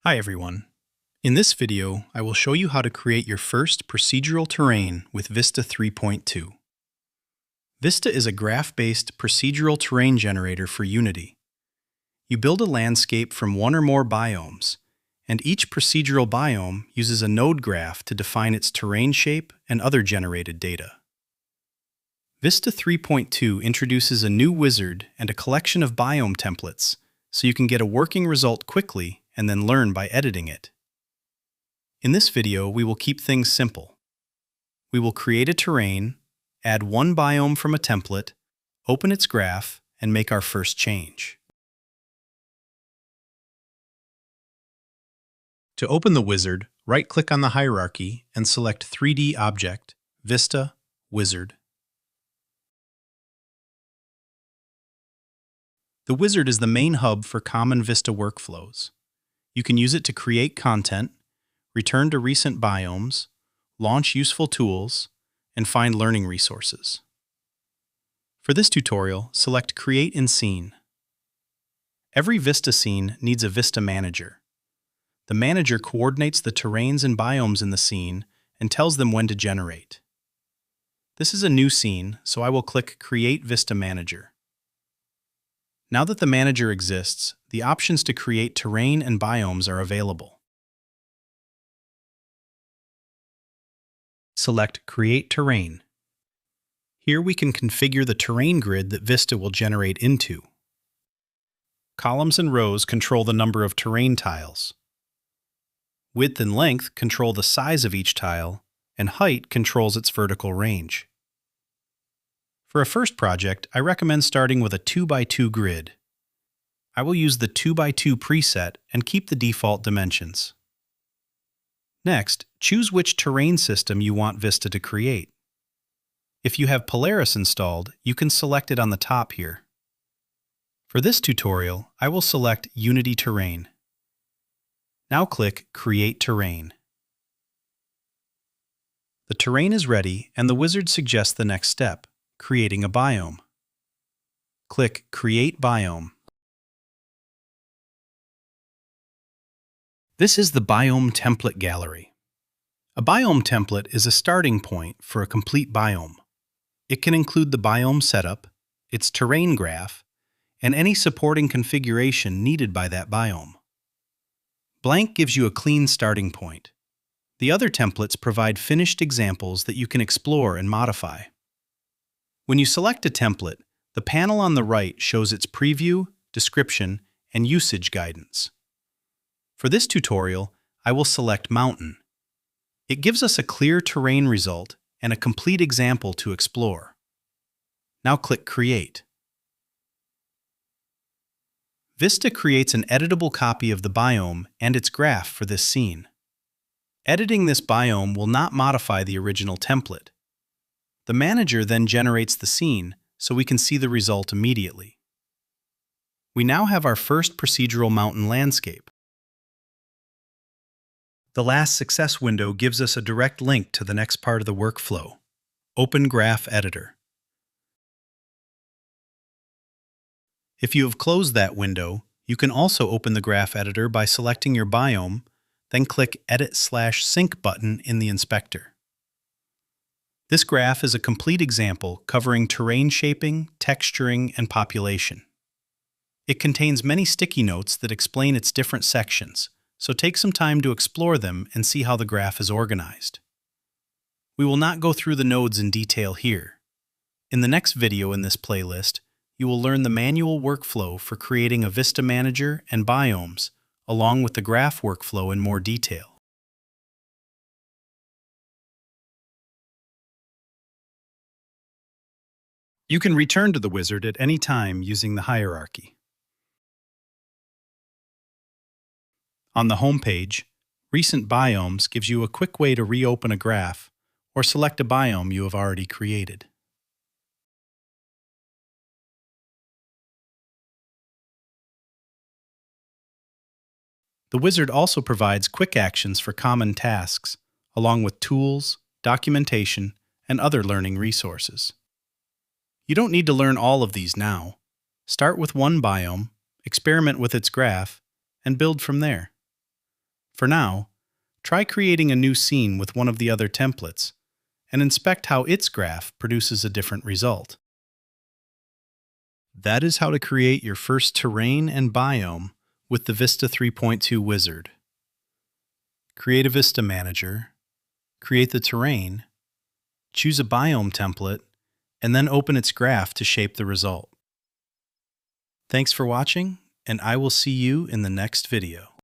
Hi everyone. In this video, I will show you how to create your first procedural terrain with Vista 3.2. Vista is a graph-based procedural terrain generator for Unity. You build a landscape from one or more biomes, and each procedural biome uses a node graph to define its terrain shape and other generated data. Vista 3.2 introduces a new wizard and a collection of biome templates, so you can get a working result quickly and then learn by editing it. In this video, we will keep things simple. We will create a terrain, add one biome from a template, open its graph, and make our first change. To open the wizard, right-click on the hierarchy and select 3D Object, Vista Wizard. The wizard is the main hub for common Vista workflows. You can use it to create content, return to recent biomes, launch useful tools, and find learning resources. For this tutorial, select Create in Scene. Every Vista scene needs a Vista Manager. The manager coordinates the terrains and biomes in the scene and tells them when to generate. This is a new scene, so I will click Create Vista Manager. Now that the manager exists, the options to create terrain and biomes are available. Select Create Terrain. Here we can configure the terrain grid that Vista will generate into. Columns and rows control the number of terrain tiles. Width and length control the size of each tile, and height controls its vertical range. For a first project, I recommend starting with a 2x2 grid. I will use the 2x2 preset and keep the default dimensions. Next, choose which terrain system you want Vista to create. If you have Polaris installed, you can select it on the top here. For this tutorial, I will select Unity Terrain. Now click Create Terrain. The terrain is ready, and the wizard suggests the next step: creating a biome. Click Create Biome. This is the Biome Template Gallery. A biome template is a starting point for a complete biome. It can include the biome setup, its terrain graph, and any supporting configuration needed by that biome. Blank gives you a clean starting point. The other templates provide finished examples that you can explore and modify. When you select a template, the panel on the right shows its preview, description, and usage guidance. For this tutorial, I will select Mountain. It gives us a clear terrain result and a complete example to explore. Now click Create. Vista creates an editable copy of the biome and its graph for this scene. Editing this biome will not modify the original template. The manager then generates the scene so we can see the result immediately. We now have our first procedural mountain landscape. The last success window gives us a direct link to the next part of the workflow: Open Graph Editor. If you have closed that window, you can also open the graph editor by selecting your biome, then click Edit/Sync button in the inspector. This graph is a complete example covering terrain shaping, texturing, and population. It contains many sticky notes that explain its different sections, so take some time to explore them and see how the graph is organized. We will not go through the nodes in detail here. In the next video in this playlist, you will learn the manual workflow for creating a Vista Manager and biomes, along with the graph workflow in more detail. You can return to the wizard at any time using the hierarchy. On the home page, Recent Biomes gives you a quick way to reopen a graph or select a biome you have already created. The wizard also provides quick actions for common tasks, along with tools, documentation, and other learning resources. You don't need to learn all of these now. Start with one biome, experiment with its graph, and build from there. For now, try creating a new scene with one of the other templates and inspect how its graph produces a different result. That is how to create your first terrain and biome with the Vista 3.2 Wizard. Create a Vista Manager, create the terrain, choose a biome template, and then open its graph to shape the result. Thanks for watching, and I will see you in the next video.